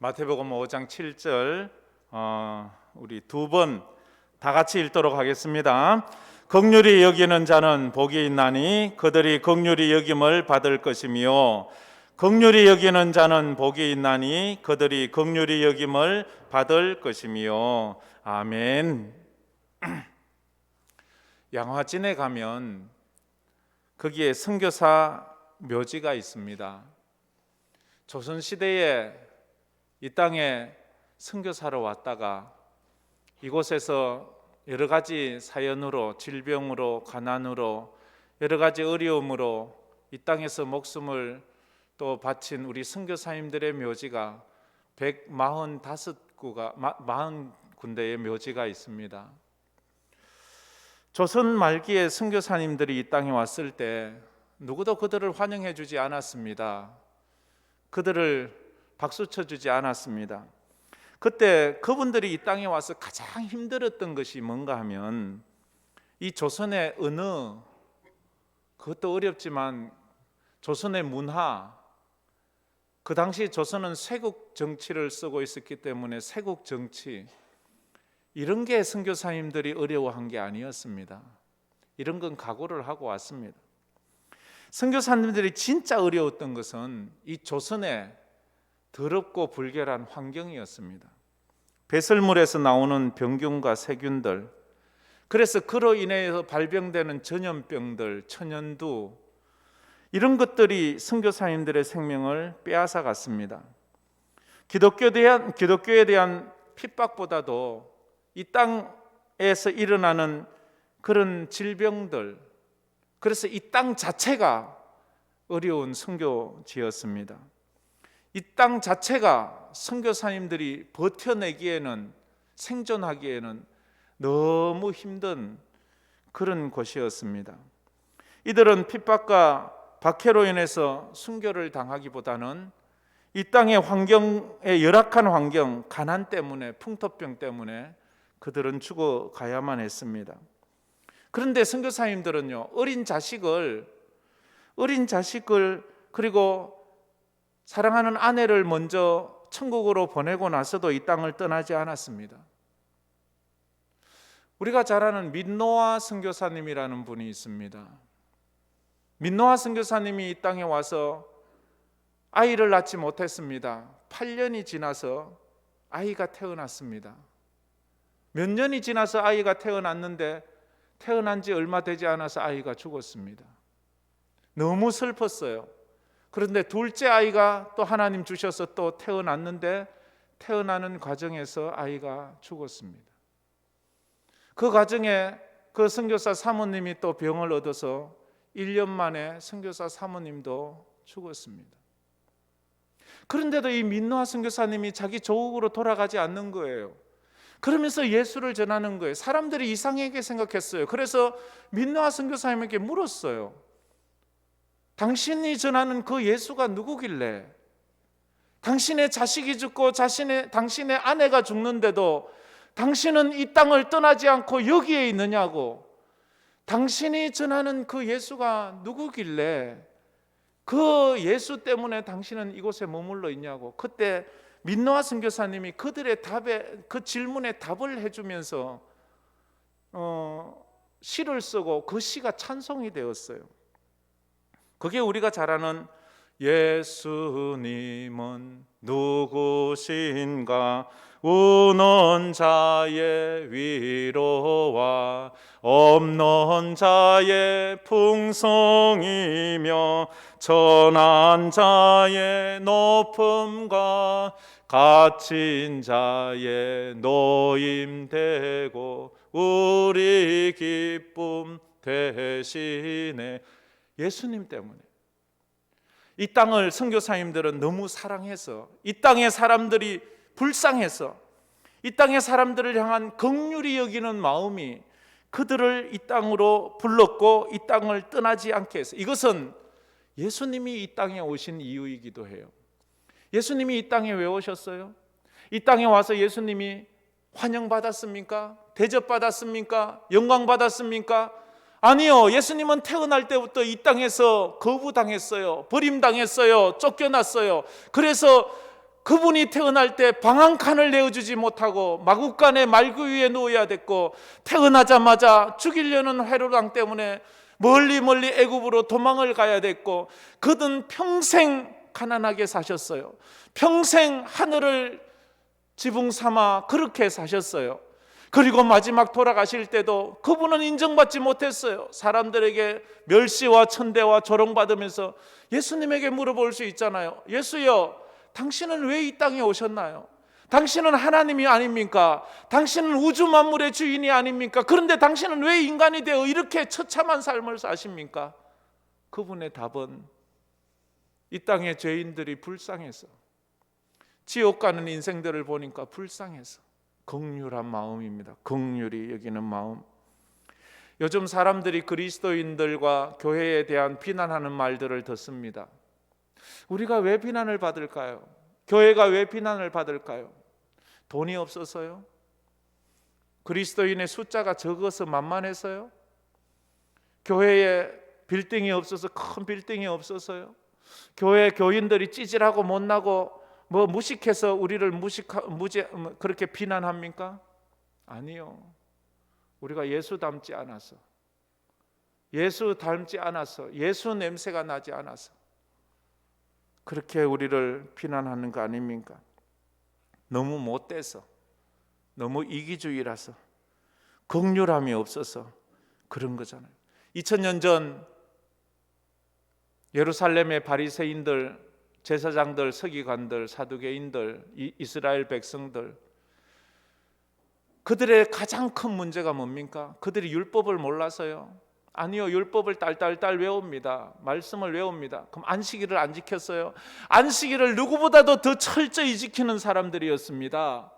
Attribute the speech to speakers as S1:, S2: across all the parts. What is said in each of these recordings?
S1: 마태복음 5장 7절 우리 두 번 다 같이 읽도록 하겠습니다. 긍휼히 여기는 자는 복이 있나니 그들이 긍휼히 여김을 받을 것이며 긍휼히 여기는 자는 복이 있나니 그들이 긍휼히 여김을 받을 것이며 아멘. 양화진에 가면 거기에 선교사 묘지가 있습니다. 조선시대에 이 땅에 선교사로 왔다가 이곳에서 여러 가지 사연으로, 질병으로, 가난으로, 여러 가지 어려움으로 이 땅에서 목숨을 또 바친 우리 선교사님들의 묘지가 145군데의 묘지가 있습니다. 조선 말기에 선교사님들이 이 땅에 왔을 때 누구도 그들을 환영해 주지 않았습니다. 그들을 박수 쳐주지 않았습니다. 그때 그분들이 이 땅에 와서 가장 힘들었던 것이 뭔가 하면 이 조선의 언어, 그것도 어렵지만 조선의 문화, 그 당시 조선은 쇄국 정치를 쓰고 있었기 때문에 쇄국 정치, 이런 게 선교사님들이 어려워한 게 아니었습니다. 이런 건 각오를 하고 왔습니다. 선교사님들이 진짜 어려웠던 것은 이 조선의 더럽고 불결한 환경이었습니다. 배설물에서 나오는 병균과 세균들, 그래서 그로 인해서 발병되는 전염병들, 천연두, 이런 것들이 선교사님들의 생명을 빼앗아 갔습니다. 기독교에 대한 핍박보다도 이 땅에서 일어나는 그런 질병들, 그래서 이 땅 자체가 어려운 선교지였습니다. 이 땅 자체가 선교사님들이 버텨내기에는, 생존하기에는 너무 힘든 그런 곳이었습니다. 이들은 핍박과 박해로 인해서 순교를 당하기보다는 이 땅의 환경의 열악한 환경, 가난 때문에, 풍토병 때문에 그들은 죽어가야만 했습니다. 그런데 선교사님들은요, 어린 자식을 그리고 사랑하는 아내를 먼저 천국으로 보내고 나서도 이 땅을 떠나지 않았습니다. 우리가 잘 아는 민노아 선교사님이라는 분이 있습니다. 민노아 선교사님이 이 땅에 와서 아이를 낳지 못했습니다. 8년이 지나서 아이가 태어났습니다. 몇 년이 지나서 아이가 태어났는데 태어난 지 얼마 되지 않아서 아이가 죽었습니다. 너무 슬펐어요. 그런데 둘째 아이가 또 하나님 주셔서 또 태어났는데 태어나는 과정에서 아이가 죽었습니다. 그 과정에 그 선교사 사모님이 또 병을 얻어서 1년 만에 선교사 사모님도 죽었습니다. 그런데도 이 민노아 선교사님이 자기 조국으로 돌아가지 않는 거예요. 그러면서 예수를 전하는 거예요. 사람들이 이상하게 생각했어요. 그래서 민노아 선교사님에게 물었어요. 당신이 전하는 그 예수가 누구길래? 당신의 자식이 죽고 당신의 아내가 죽는데도 당신은 이 땅을 떠나지 않고 여기에 있느냐고. 당신이 전하는 그 예수가 누구길래 그 예수 때문에 당신은 이곳에 머물러 있냐고. 그때 민노아 선교사님이 그들의 그 질문에 답을 해주면서 시를 쓰고 그 시가 찬송이 되었어요. 그게 우리가 잘 아는 예수님은 누구신가, 우는 자의 위로와 없는 자의 풍성이며 천한 자의 높음과 갇힌 자의 노임되고 우리 기쁨 대신에. 예수님 때문에 이 땅을 선교사님들은 너무 사랑해서, 이 땅의 사람들이 불쌍해서, 이 땅의 사람들을 향한 긍휼히 여기는 마음이 그들을 이 땅으로 불렀고 이 땅을 떠나지 않게 해서, 이것은 예수님이 이 땅에 오신 이유이기도 해요. 예수님이 이 땅에 왜 오셨어요? 이 땅에 와서 예수님이 환영받았습니까? 대접받았습니까? 영광받았습니까? 아니요. 예수님은 태어날 때부터 이 땅에서 거부당했어요. 버림당했어요. 쫓겨났어요. 그래서 그분이 태어날 때 방 한 칸을 내어주지 못하고 마구간에 말구 위에 누워야 됐고, 태어나자마자 죽이려는 헤롯 왕 때문에 멀리 애굽으로 도망을 가야 됐고, 그는 평생 가난하게 사셨어요. 평생 하늘을 지붕 삼아 그렇게 사셨어요. 그리고 마지막 돌아가실 때도 그분은 인정받지 못했어요. 사람들에게 멸시와 천대와 조롱받으면서 예수님에게 물어볼 수 있잖아요. 예수여, 당신은 왜 이 땅에 오셨나요? 당신은 하나님이 아닙니까? 당신은 우주 만물의 주인이 아닙니까? 그런데 당신은 왜 인간이 되어 이렇게 처참한 삶을 사십니까? 그분의 답은 이 땅의 죄인들이 불쌍해서, 지옥 가는 인생들을 보니까 불쌍해서, 긍휼한 마음입니다. 긍휼히 여기는 마음. 요즘 사람들이 그리스도인들과 교회에 대한 비난하는 말들을 듣습니다. 우리가 왜 비난을 받을까요? 교회가 왜 비난을 받을까요? 돈이 없어서요? 그리스도인의 숫자가 적어서 만만해서요? 교회에 빌딩이 없어서, 큰 빌딩이 없어서요? 교회 교인들이 찌질하고 못나고 무식해서 우리를 그렇게 비난합니까? 아니요. 우리가 예수 닮지 않아서, 예수 냄새가 나지 않아서 그렇게 우리를 비난하는 거 아닙니까? 너무 못돼서, 너무 이기주의라서, 긍휼함이 없어서 그런 거잖아요. 2000년 전 예루살렘의 바리새인들, 제사장들, 서기관들, 사두개인들, 이스라엘 백성들, 그들의 가장 큰 문제가 뭡니까? 그들이 율법을 몰라서요? 아니요, 율법을 딸딸딸 외웁니다. 말씀을 외웁니다. 그럼 안식일을 안 지켰어요? 안식일을 누구보다도 더 철저히 지키는 사람들이었습니다.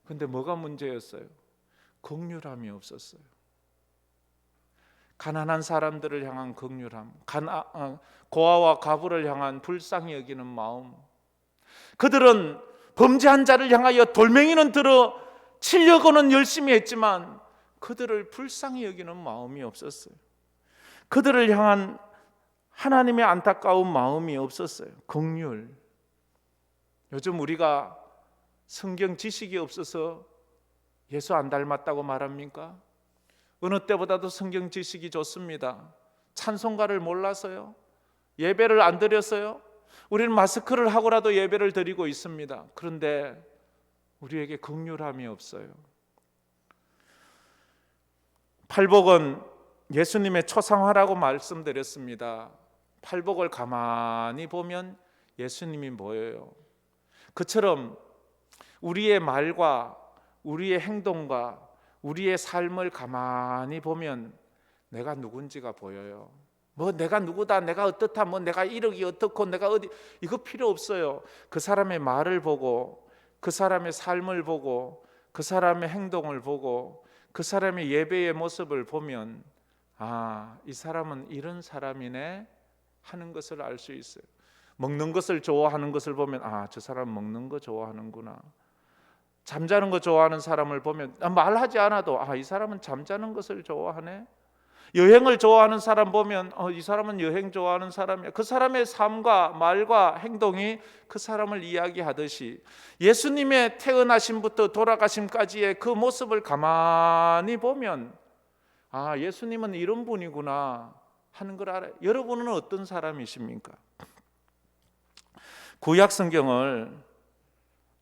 S1: 그런데 뭐가 문제였어요? 긍휼함이 없었어요. 가난한 사람들을 향한 긍휼함, 고아와 과부를 향한 불쌍히 여기는 마음. 그들은 범죄한 자를 향하여 돌멩이는 들어 치려고는 열심히 했지만 그들을 불쌍히 여기는 마음이 없었어요. 그들을 향한 하나님의 안타까운 마음이 없었어요. 긍휼. 요즘 우리가 성경 지식이 없어서 예수 안 닮았다고 말합니까? 어느 때보다도 성경 지식이 좋습니다. 찬송가를 몰라서요? 예배를 안 드렸어요? 우리는 마스크를 하고라도 예배를 드리고 있습니다. 그런데 우리에게 긍휼함이 없어요. 팔복은 예수님의 초상화라고 말씀드렸습니다. 팔복을 가만히 보면 예수님이 보여요. 그처럼 우리의 말과 우리의 행동과 우리의 삶을 가만히 보면 내가 누군지가 보여요. 내가 누구다, 내가 어떻다, 내가 이력이 어떻고, 내가 어디, 이거 필요 없어요. 그 사람의 말을 보고, 그 사람의 삶을 보고, 그 사람의 행동을 보고, 그 사람의 예배의 모습을 보면 이 사람은 이런 사람이네 하는 것을 알 수 있어요. 먹는 것을 좋아하는 것을 보면 저 사람 먹는 거 좋아하는구나. 잠자는 거 좋아하는 사람을 보면 말하지 않아도 이 사람은 잠자는 것을 좋아하네. 여행을 좋아하는 사람 보면 이 사람은 여행 좋아하는 사람이야. 그 사람의 삶과 말과 행동이 그 사람을 이야기하듯이 예수님의 태어나심부터 돌아가심까지의 그 모습을 가만히 보면 예수님은 이런 분이구나 하는 걸 알아요. 여러분은 어떤 사람이십니까? 구약 성경을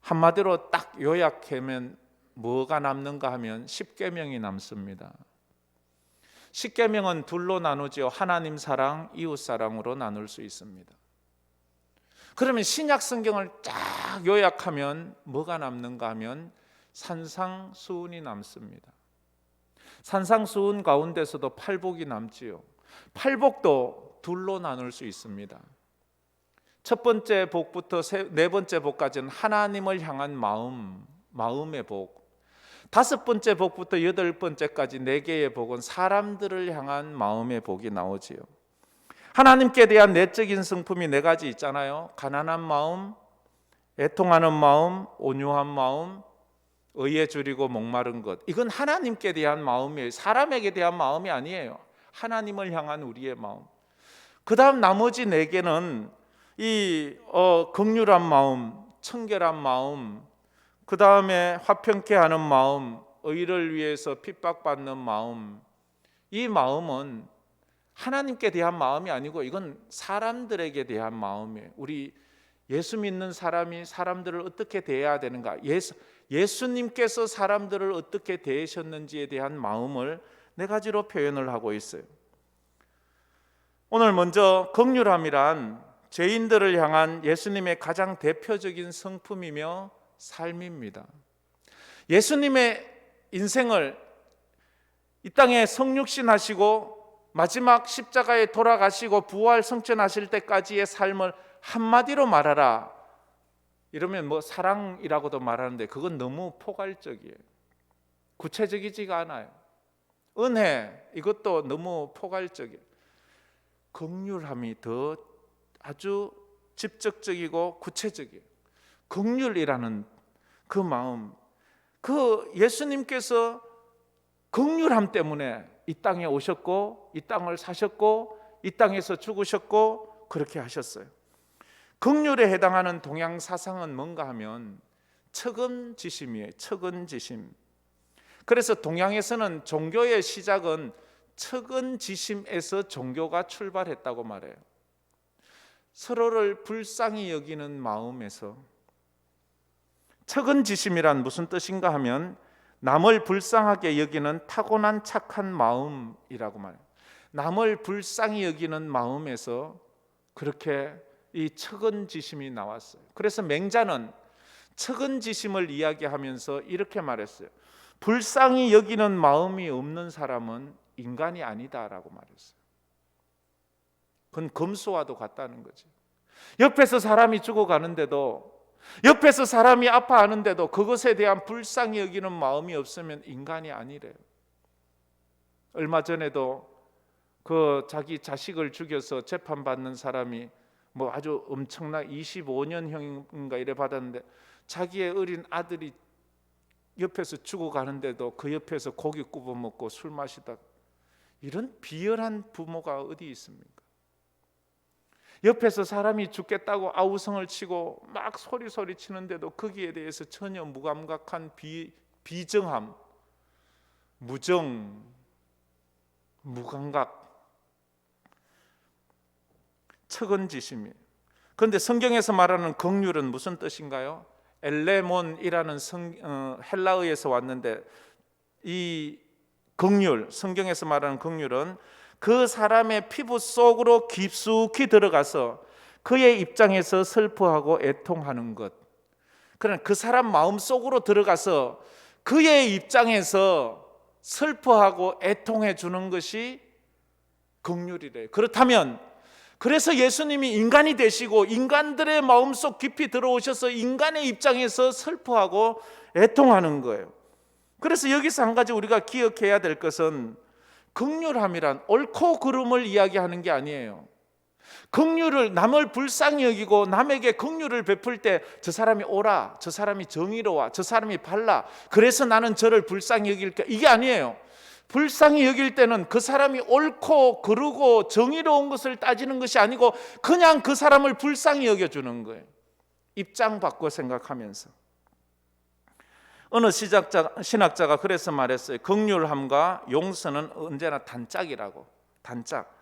S1: 한마디로 딱 요약하면 뭐가 남는가 하면 십계명이 남습니다. 십계명은 둘로 나누죠. 하나님 사랑, 이웃 사랑으로 나눌 수 있습니다. 그러면 신약 성경을 쫙 요약하면 뭐가 남는가 하면 산상수훈이 남습니다. 산상수훈 가운데서도 팔복이 남지요. 팔복도 둘로 나눌 수 있습니다. 첫 번째 복부터 네 번째 복까지는 하나님을 향한 마음의 복. 다섯 번째 복부터 여덟 번째까지 네 개의 복은 사람들을 향한 마음의 복이 나오지요. 하나님께 대한 내적인 성품이 네 가지 있잖아요. 가난한 마음, 애통하는 마음, 온유한 마음, 의에 줄이고 목마른 것. 이건 하나님께 대한 마음이에요. 사람에게 대한 마음이 아니에요. 하나님을 향한 우리의 마음. 그 다음 나머지 네 개는 이 긍휼한 마음, 청결한 마음, 그 다음에 화평케 하는 마음, 의를 위해서 핍박받는 마음, 이 마음은 하나님께 대한 마음이 아니고 이건 사람들에게 대한 마음이에요. 우리 예수 믿는 사람이 사람들을 어떻게 대해야 되는가, 예수님께서 사람들을 어떻게 대하셨는지에 대한 마음을 네 가지로 표현을 하고 있어요. 오늘 먼저 긍휼함이란 죄인들을 향한 예수님의 가장 대표적인 성품이며 삶입니다. 예수님의 인생을 이 땅에 성육신 하시고 마지막 십자가에 돌아가시고 부활 성천하실 때까지의 삶을 한마디로 말하라, 이러면 뭐 사랑이라고도 말하는데 그건 너무 포괄적이에요. 구체적이지가 않아요. 은혜, 이것도 너무 포괄적이에요. 긍휼함이 더 아주 직접적이고 구체적이에요. 긍휼이라는 그 마음, 그 예수님께서 긍휼함 때문에 이 땅에 오셨고 이 땅을 사셨고 이 땅에서 죽으셨고 그렇게 하셨어요. 긍휼에 해당하는 동양 사상은 뭔가 하면 측은지심이에요. 측은지심. 그래서 동양에서는 종교의 시작은 측은지심에서 종교가 출발했다고 말해요. 서로를 불쌍히 여기는 마음에서. 측은지심이란 무슨 뜻인가 하면 남을 불쌍하게 여기는 타고난 착한 마음이라고 말해요. 남을 불쌍히 여기는 마음에서 그렇게 이 측은지심이 나왔어요. 그래서 맹자는 측은지심을 이야기하면서 이렇게 말했어요. 불쌍히 여기는 마음이 없는 사람은 인간이 아니다라고 말했어요. 그건 검소와도 같다는 거지. 옆에서 사람이 죽어가는데도, 옆에서 사람이 아파하는데도 그것에 대한 불쌍히 여기는 마음이 없으면 인간이 아니래요. 얼마 전에도 그 자기 자식을 죽여서 재판받는 사람이 뭐 아주 엄청난 25년형인가 이래 받았는데, 자기의 어린 아들이 옆에서 죽어가는데도 그 옆에서 고기 구워 먹고 술 마시다. 이런 비열한 부모가 어디 있습니까? 옆에서 사람이 죽겠다고 아우성을 치고 막 소리 치는데도 거기에 대해서 전혀 무감각한 비정함, 무정, 무감각, 측은지심이에요. 그런데 성경에서 말하는 긍휼은 무슨 뜻인가요? 엘레몬이라는 헬라어에서 왔는데, 이 긍휼, 성경에서 말하는 긍휼은 그 사람의 피부 속으로 깊숙이 들어가서 그의 입장에서 슬퍼하고 애통하는 것. 그러나 그 사람 마음 속으로 들어가서 그의 입장에서 슬퍼하고 애통해 주는 것이 긍휼이래요. 그렇다면 그래서 예수님이 인간이 되시고 인간들의 마음속 깊이 들어오셔서 인간의 입장에서 슬퍼하고 애통하는 거예요. 그래서 여기서 한 가지 우리가 기억해야 될 것은, 긍휼함이란 옳고 그름을 이야기하는 게 아니에요. 긍휼을, 남을 불쌍히 여기고 남에게 긍휼을 베풀 때 저 사람이 옳아, 저 사람이 정의로워, 저 사람이 발라, 그래서 나는 저를 불쌍히 여길까, 이게 아니에요. 불쌍히 여길 때는 그 사람이 옳고 그르고 정의로운 것을 따지는 것이 아니고 그냥 그 사람을 불쌍히 여겨주는 거예요. 입장 바꿔 생각하면서. 어느 신학자가 그래서 말했어요. 긍휼함과 용서는 언제나 단짝이라고. 단짝.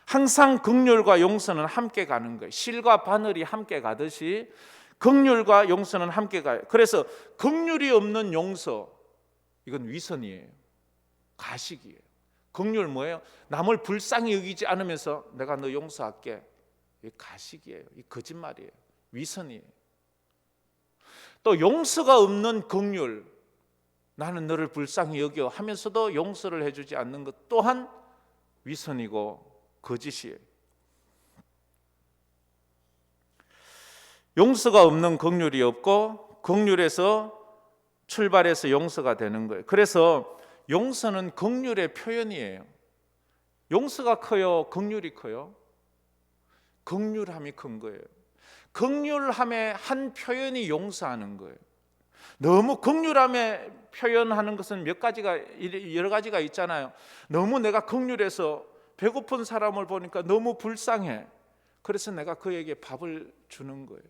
S1: 항상 긍휼과 용서는 함께 가는 거예요. 실과 바늘이 함께 가듯이 긍휼과 용서는 함께 가요. 그래서 긍휼이 없는 용서, 이건 위선이에요. 가식이에요. 긍휼 뭐예요? 남을 불쌍히 여기지 않으면서 내가 너 용서할게. 이게 가식이에요. 이 거짓말이에요. 위선이에요. 또 용서가 없는 긍휼, 나는 너를 불쌍히 여겨 하면서도 용서를 해주지 않는 것 또한 위선이고 거짓이에요. 용서가 없는 긍휼이 없고 긍휼에서 출발해서 용서가 되는 거예요. 그래서 용서는 긍휼의 표현이에요. 용서가 커요? 긍휼이 커요? 긍휼함이 큰 거예요. 긍휼함의 한 표현이 용서하는 거예요. 너무 긍휼함에 표현하는 것은 몇 가지가, 여러 가지가 있잖아요. 너무 내가 긍휼해서 배고픈 사람을 보니까 너무 불쌍해. 그래서 내가 그에게 밥을 주는 거예요.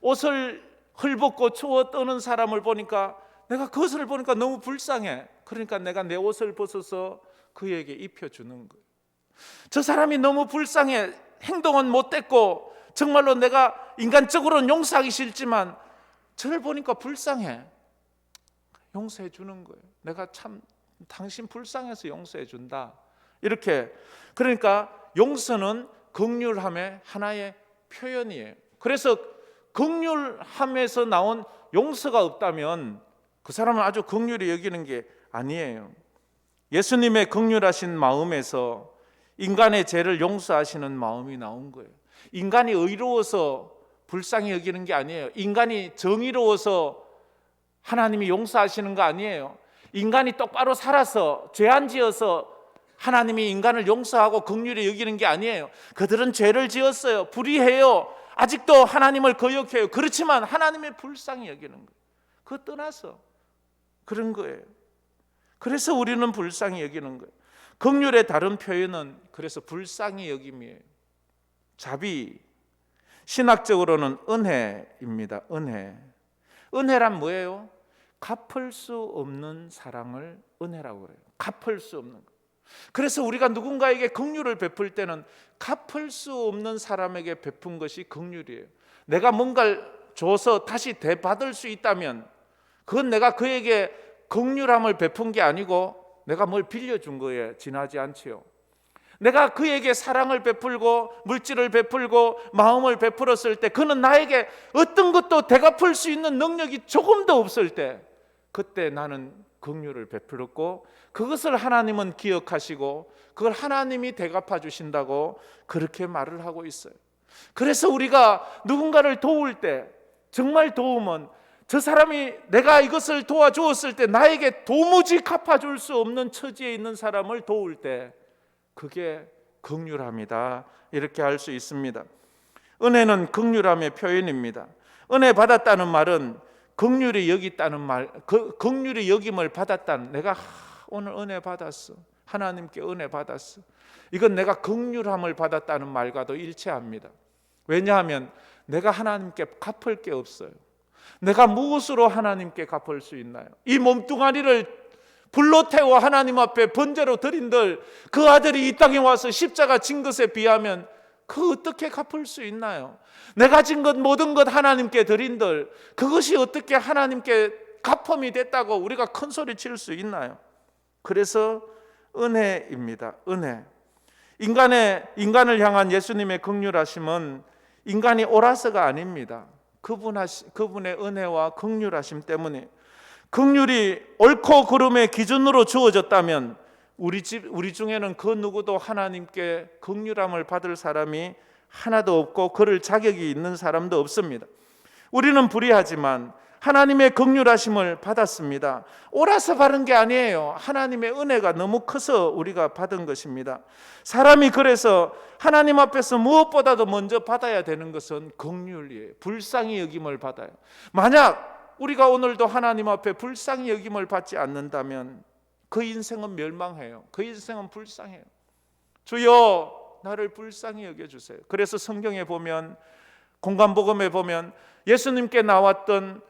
S1: 옷을 헐벗고 추워 떠는 사람을 보니까, 내가 그것을 보니까 너무 불쌍해. 그러니까 내가 내 옷을 벗어서 그에게 입혀주는 거예요. 저 사람이 너무 불쌍해. 행동은 못됐고 정말로 내가 인간적으로는 용서하기 싫지만 저를 보니까 불쌍해. 용서해 주는 거예요. 내가 참 당신 불쌍해서 용서해 준다. 이렇게. 그러니까 용서는 긍휼함의 하나의 표현이에요. 그래서 긍휼함에서 나온 용서가 없다면 그 사람은 아주 긍휼히 여기는 게 아니에요. 예수님의 긍휼하신 마음에서 인간의 죄를 용서하시는 마음이 나온 거예요. 인간이 의로워서 불쌍히 여기는 게 아니에요. 인간이 정의로워서 하나님이 용서하시는 거 아니에요. 인간이 똑바로 살아서 죄 안 지어서 하나님이 인간을 용서하고 긍휼히 여기는 게 아니에요. 그들은 죄를 지었어요. 불의해요. 아직도 하나님을 거역해요. 그렇지만 하나님의 불쌍히 여기는 거예요. 그거 떠나서 그런 거예요. 그래서 우리는 불쌍히 여기는 거예요. 긍휼의 다른 표현은 그래서 불쌍히 여김이에요. 자비, 신학적으로는 은혜입니다. 은혜란 뭐예요? 갚을 수 없는 사랑을 은혜라고 그래요. 갚을 수 없는 거. 그래서 우리가 누군가에게 긍휼을 베풀 때는 갚을 수 없는 사람에게 베푼 것이 긍휼이에요. 내가 뭔가를 줘서 다시 되받을 수 있다면 그건 내가 그에게 긍휼함을 베푼 게 아니고 내가 뭘 빌려준 거에 지나지 않지요. 내가 그에게 사랑을 베풀고 물질을 베풀고 마음을 베풀었을 때 그는 나에게 어떤 것도 되갚을 수 있는 능력이 조금도 없을 때 그때 나는 긍휼을 베풀었고 그것을 하나님은 기억하시고 그걸 하나님이 되갚아 주신다고 그렇게 말을 하고 있어요. 그래서 우리가 누군가를 도울 때 정말 도움은 저 사람이 내가 이것을 도와주었을 때 나에게 도무지 갚아줄 수 없는 처지에 있는 사람을 도울 때 그게 긍휼함이다. 이렇게 할 수 있습니다. 은혜는 긍휼함의 표현입니다. 은혜 받았다는 말은 긍휼히 여겼다는 말, 긍휼히 여김을 받았다는, 내가 오늘 은혜 받았어. 하나님께 은혜 받았어. 이건 내가 긍휼함을 받았다는 말과도 일치합니다. 왜냐하면 내가 하나님께 갚을 게 없어요. 내가 무엇으로 하나님께 갚을 수 있나요? 이 몸뚱아리를 불로 태워 하나님 앞에 번제로 드린들 그 아들이 이 땅에 와서 십자가 진 것에 비하면 그 어떻게 갚을 수 있나요? 내가 진 것 모든 것 하나님께 드린들 그것이 어떻게 하나님께 갚음이 됐다고 우리가 큰 소리 칠 수 있나요? 그래서 은혜입니다. 은혜. 인간을 향한 예수님의 긍휼하심은 인간이 옳아서가 아닙니다. 그분의 은혜와 긍휼하심 때문에 긍휼이 옳고 그름의 기준으로 주어졌다면 우리 중에는 그 누구도 하나님께 긍휼함을 받을 사람이 하나도 없고 그럴 자격이 있는 사람도 없습니다. 우리는 불의하지만 하나님의 긍휼하심을 받았습니다. 옳아서 받은 게 아니에요. 하나님의 은혜가 너무 커서 우리가 받은 것입니다. 사람이 그래서 하나님 앞에서 무엇보다도 먼저 받아야 되는 것은 긍휼이에요. 불쌍히 여김을 받아요. 만약 우리가 오늘도 하나님 앞에 불쌍히 여김을 받지 않는다면 그 인생은 멸망해요. 그 인생은 불쌍해요. 주여 나를 불쌍히 여겨주세요. 그래서 성경에 보면 공관복음에 보면 예수님께 나왔던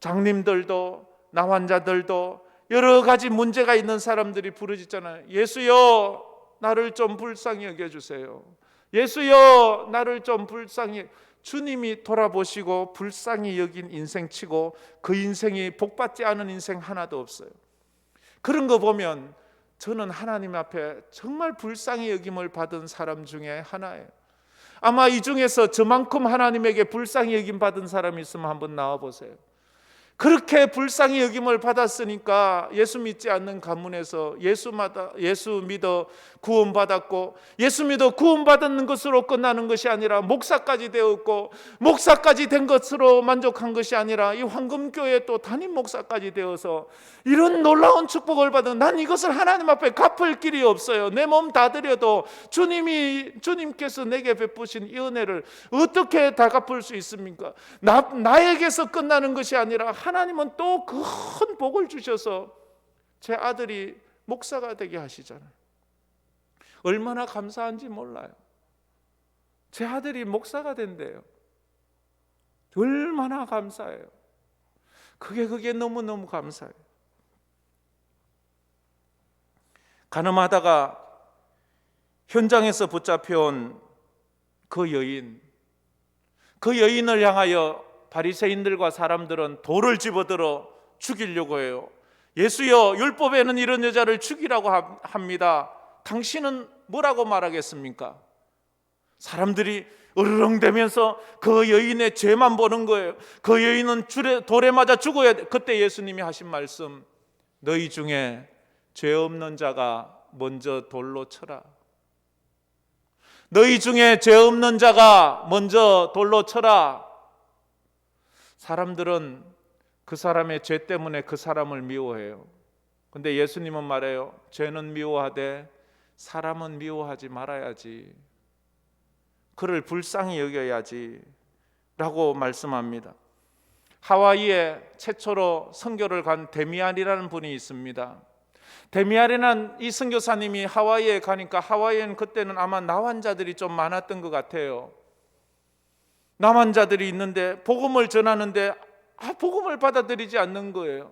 S1: 장님들도 나환자들도 여러 가지 문제가 있는 사람들이 부르짖잖아요. 예수여 나를 좀 불쌍히 여겨주세요. 예수여 나를 좀 불쌍히. 주님이 돌아보시고 불쌍히 여긴 인생치고 그 인생이 복받지 않은 인생 하나도 없어요. 그런 거 보면 저는 하나님 앞에 정말 불쌍히 여김을 받은 사람 중에 하나예요. 아마 이 중에서 저만큼 하나님에게 불쌍히 여김 받은 사람이 있으면 한번 나와보세요. 그렇게 불쌍히 여김을 받았으니까 예수 믿지 않는 가문에서 예수 믿어 구원받았고 예수 믿어 구원받는 것으로 끝나는 것이 아니라 목사까지 되었고 목사까지 된 것으로 만족한 것이 아니라 이 황금교회 또 담임 목사까지 되어서 이런 놀라운 축복을 받은 난 이것을 하나님 앞에 갚을 길이 없어요. 내 몸 다 드려도 주님께서 내게 베푸신 이 은혜를 어떻게 다 갚을 수 있습니까? 나에게서 끝나는 것이 아니라 하나님은 또 큰 복을 주셔서 제 아들이 목사가 되게 하시잖아요. 얼마나 감사한지 몰라요. 제 아들이 목사가 된대요. 얼마나 감사해요. 그게 너무너무 감사해요. 가늠하다가 현장에서 붙잡혀온 그 여인을 향하여 바리새인들과 사람들은 돌을 집어들어 죽이려고 해요. 예수여, 율법에는 이런 여자를 죽이라고 합니다. 당신은 뭐라고 말하겠습니까? 사람들이 으르렁대면서 그 여인의 죄만 보는 거예요. 그 여인은 돌에 맞아 죽어야 돼. 그때 예수님이 하신 말씀, 너희 중에 죄 없는 자가 먼저 돌로 쳐라. 너희 중에 죄 없는 자가 먼저 돌로 쳐라. 사람들은 그 사람의 죄 때문에 그 사람을 미워해요. 근데 예수님은 말해요. 죄는 미워하되 사람은 미워하지 말아야지. 그를 불쌍히 여겨야지 라고 말씀합니다. 하와이에 최초로 선교를 간 데미안이라는 분이 있습니다. 데미안이라는 이 선교사님이 하와이에 가니까 하와이엔 그때는 아마 나환자들이 좀 많았던 것 같아요. 남환자들이 있는데 복음을 전하는데 복음을 받아들이지 않는 거예요.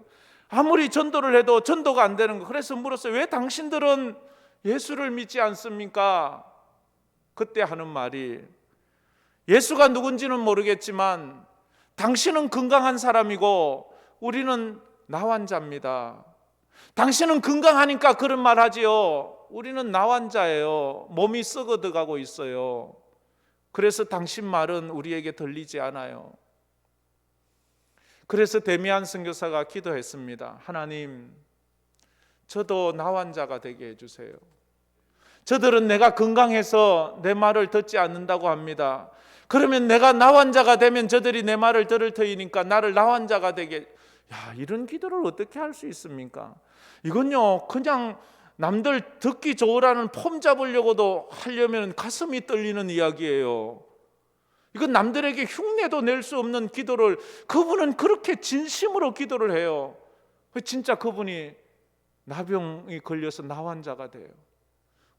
S1: 아무리 전도를 해도 전도가 안 되는 거. 그래서 물었어요. 왜 당신들은 예수를 믿지 않습니까? 그때 하는 말이, 예수가 누군지는 모르겠지만 당신은 건강한 사람이고 우리는 나환자입니다. 당신은 건강하니까 그런 말 하지요. 우리는 나환자예요. 몸이 썩어들어가고 있어요. 그래서 당신 말은 우리에게 들리지 않아요. 그래서 데미안 선교사가 기도했습니다. 하나님, 저도 나환자가 되게 해주세요. 저들은 내가 건강해서 내 말을 듣지 않는다고 합니다. 그러면 내가 나환자가 되면 저들이 내 말을 들을 터이니까 나를 나환자가 되게. 이런 기도를 어떻게 할 수 있습니까? 이건요, 그냥 남들 듣기 좋으라는 폼 잡으려고도 하려면 가슴이 떨리는 이야기예요. 이건 남들에게 흉내도 낼 수 없는 기도를 그분은 그렇게 진심으로 기도를 해요. 진짜 그분이 나병이 걸려서 나환자가 돼요.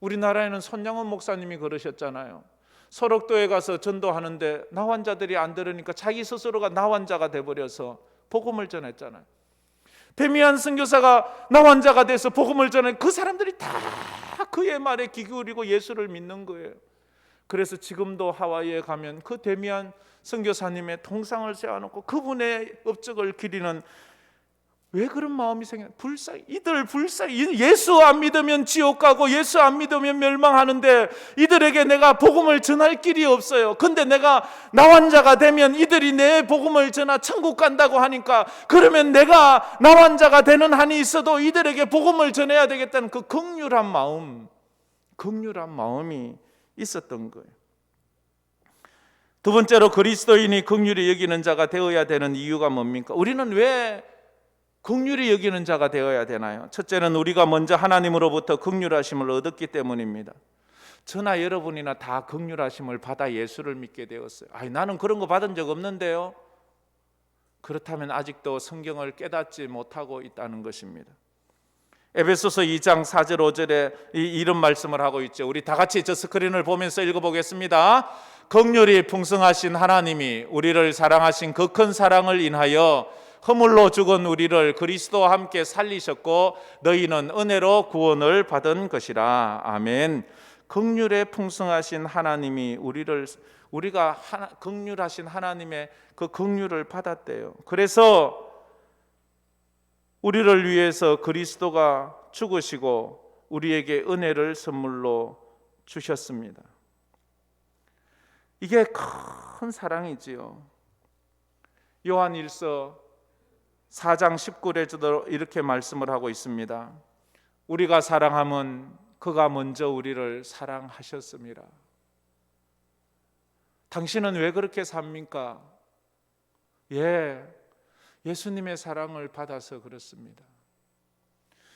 S1: 우리나라에는 손양원 목사님이 그러셨잖아요. 설옥도에 가서 전도하는데 나환자들이 안 들으니까 자기 스스로가 나환자가 돼버려서 복음을 전했잖아요. 데미안 선교사가 나환자가 돼서 복음을 전해 그 사람들이 다 그의 말에 귀 기울이고 예수를 믿는 거예요. 그래서 지금도 하와이에 가면 그 데미안 선교사님의 동상을 세워놓고 그분의 업적을 기리는, 왜 그런 마음이 생겨? 이들 예수 안 믿으면 지옥 가고 예수 안 믿으면 멸망하는데 이들에게 내가 복음을 전할 길이 없어요. 근데 내가 나환자가 되면 이들이 내 복음을 전하 천국 간다고 하니까, 그러면 내가 나환자가 되는 한이 있어도 이들에게 복음을 전해야 되겠다는 그 긍휼한 마음이 있었던 거예요. 두 번째로 그리스도인이 긍휼히 여기는 자가 되어야 되는 이유가 뭡니까? 우리는 왜 긍휼히 여기는 자가 되어야 되나요? 첫째는 우리가 먼저 하나님으로부터 긍휼하심을 얻었기 때문입니다. 저나 여러분이나 다 긍휼하심을 받아 예수를 믿게 되었어요. 나는 그런 거 받은 적 없는데요. 그렇다면 아직도 성경을 깨닫지 못하고 있다는 것입니다. 에베소서 2장 4절 5절에 이런 말씀을 하고 있죠. 우리 다 같이 저 스크린을 보면서 읽어보겠습니다. 긍휼이 풍성하신 하나님이 우리를 사랑하신 그 큰 사랑을 인하여 허물로 죽은 우리를 그리스도와 함께 살리셨고 너희는 은혜로 구원을 받은 것이라. 아멘. 긍휼에 풍성하신 하나님이 우리가 긍휼하신 하나님의 그 긍휼을 받았대요. 그래서 우리를 위해서 그리스도가 죽으시고 우리에게 은혜를 선물로 주셨습니다. 이게 큰 사랑이지요. 요한일서 4장 19절에도 이렇게 말씀을 하고 있습니다. 우리가 사랑함은 그가 먼저 우리를 사랑하셨습니다. 당신은 왜 그렇게 삽니까? 예수님의 사랑을 받아서 그렇습니다.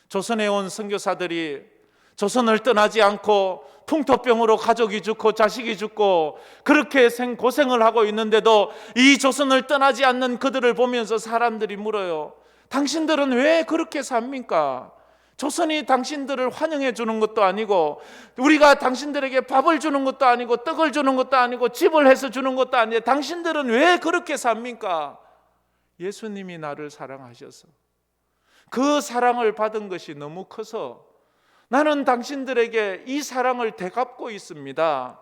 S1: 조선에 온 선교사들이 조선을 떠나지 않고 풍토병으로 가족이 죽고 자식이 죽고 그렇게 고생을 하고 있는데도 이 조선을 떠나지 않는 그들을 보면서 사람들이 물어요. 당신들은 왜 그렇게 삽니까? 조선이 당신들을 환영해 주는 것도 아니고, 우리가 당신들에게 밥을 주는 것도 아니고, 떡을 주는 것도 아니고, 집을 해서 주는 것도 아니에요. 당신들은 왜 그렇게 삽니까? 예수님이 나를 사랑하셔서, 그 사랑을 받은 것이 너무 커서 나는 당신들에게 이 사랑을 되갚고 있습니다.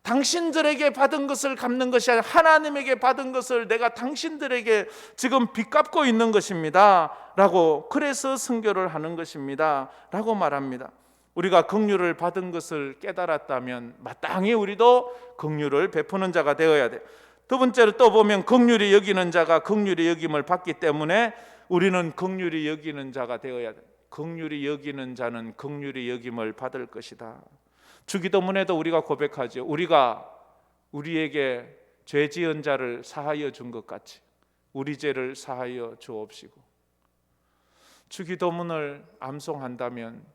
S1: 당신들에게 받은 것을 갚는 것이 아니라 하나님에게 받은 것을 내가 당신들에게 지금 빚갚고 있는 것입니다 라고, 그래서 순교를 하는 것입니다 라고 말합니다. 우리가 긍휼을 받은 것을 깨달았다면 마땅히 우리도 긍휼을 베푸는 자가 되어야 돼. 두 번째로 또 보면 긍휼히 여기는 자가 긍휼히 여김을 받기 때문에 우리는 긍휼히 여기는 자가 되어야 돼. 긍휼히 여기는 자는 긍휼히 여김을 받을 것이다. 주기도문에도 우리가 고백하죠. 우리가 우리에게 죄 지은 자를 사하여 준 것 같이 우리 죄를 사하여 주옵시고. 주기도문을 암송한다면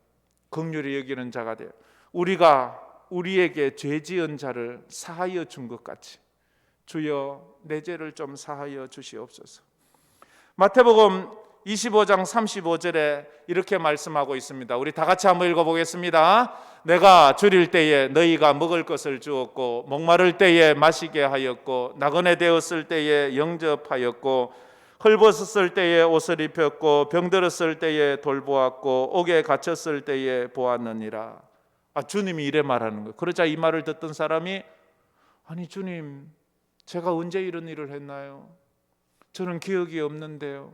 S1: 긍휼히 여기는 자가 돼요. 우리가 우리에게 죄 지은 자를 사하여 준 것 같이 주여 내 죄를 좀 사하여 주시옵소서. 마태복음 25장 35절에 이렇게 말씀하고 있습니다. 우리 다 같이 한번 읽어보겠습니다. 내가 줄일 때에 너희가 먹을 것을 주었고, 목마를 때에 마시게 하였고, 나그네 되었을 때에 영접하였고, 헐벗었을 때에 옷을 입혔고, 병들었을 때에 돌보았고, 옥에 갇혔을 때에 보았느니라. 주님이 이래 말하는 거예요. 그러자 이 말을 듣던 사람이, 아니 주님, 제가 언제 이런 일을 했나요? 저는 기억이 없는데요.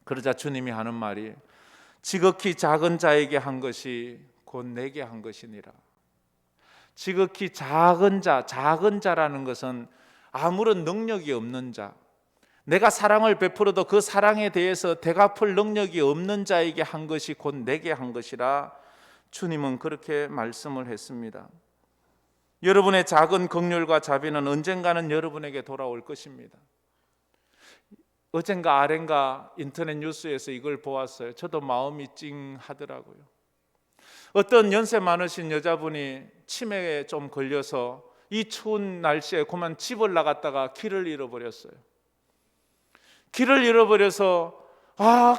S1: 그러자 주님이 하는 말이, 지극히 작은 자에게 한 것이 곧 내게 한 것이니라. 지극히 작은 자, 작은 자라는 것은 아무런 능력이 없는 자, 내가 사랑을 베풀어도 그 사랑에 대해서 되갚을 능력이 없는 자에게 한 것이 곧 내게 한 것이라. 주님은 그렇게 말씀을 했습니다. 여러분의 작은 긍휼과 자비는 언젠가는 여러분에게 돌아올 것입니다. 어젠가 아랜가 인터넷 뉴스에서 이걸 보았어요. 저도 마음이 찡하더라고요. 어떤 연세 많으신 여자분이 치매에 좀 걸려서 이 추운 날씨에 그만 집을 나갔다가 길을 잃어버렸어요. 길을 잃어버려서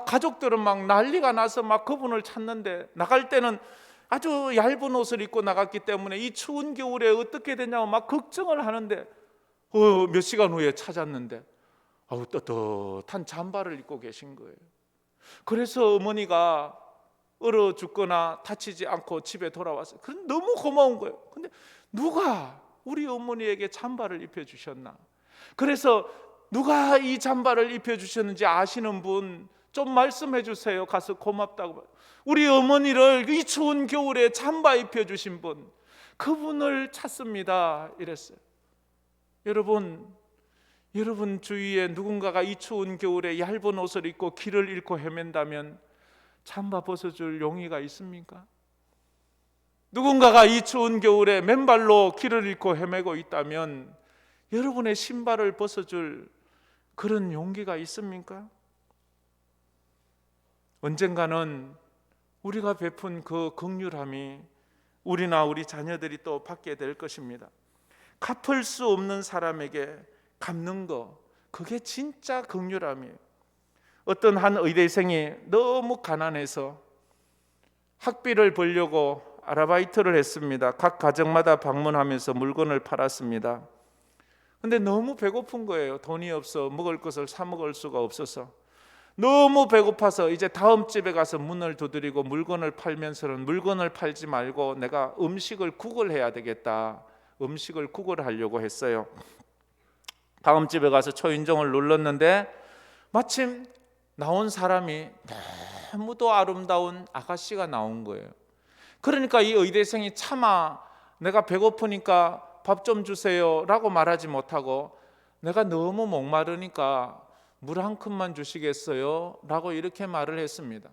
S1: 가족들은 막 난리가 나서 막 그분을 찾는데, 나갈 때는 아주 얇은 옷을 입고 나갔기 때문에 이 추운 겨울에 어떻게 되냐고 막 걱정을 하는데, 몇 시간 후에 찾았는데 떳떳한 잠바를 입고 계신 거예요. 그래서 어머니가 얼어 죽거나 다치지 않고 집에 돌아왔어요. 너무 고마운 거예요. 근데 누가 우리 어머니에게 잠바를 입혀주셨나? 그래서 누가 이 잠바를 입혀주셨는지 아시는 분 좀 말씀해 주세요. 가서 고맙다고. 우리 어머니를 이 추운 겨울에 잠바 입혀주신 분, 그분을 찾습니다 이랬어요. 여러분 주위에 누군가가 이 추운 겨울에 얇은 옷을 입고 길을 잃고 헤맨다면 잠바 벗어줄 용의가 있습니까? 누군가가 이 추운 겨울에 맨발로 길을 잃고 헤매고 있다면 여러분의 신발을 벗어줄 그런 용기가 있습니까? 언젠가는 우리가 베푼 그 긍휼함이 우리나 우리 자녀들이 또 받게 될 것입니다. 갚을 수 없는 사람에게 갚는 거, 그게 진짜 긍휼함이에요. 어떤 한 의대생이 너무 가난해서 학비를 벌려고 아르바이트를 했습니다. 각 가정마다 방문하면서 물건을 팔았습니다. 근데 너무 배고픈 거예요. 돈이 없어 먹을 것을 사 먹을 수가 없어서 너무 배고파서 이제 다음 집에 가서 문을 두드리고 물건을 팔면서는, 물건을 팔지 말고 내가 음식을 구걸해야 되겠다, 음식을 구걸하려고 했어요. 다음 집에 가서 초인종을 눌렀는데 마침 나온 사람이 너무도 아름다운 아가씨가 나온 거예요. 그러니까 이 의대생이 차마 내가 배고프니까 밥 좀 주세요 라고 말하지 못하고, 내가 너무 목마르니까 물 한 컵만 주시겠어요? 라고 이렇게 말을 했습니다.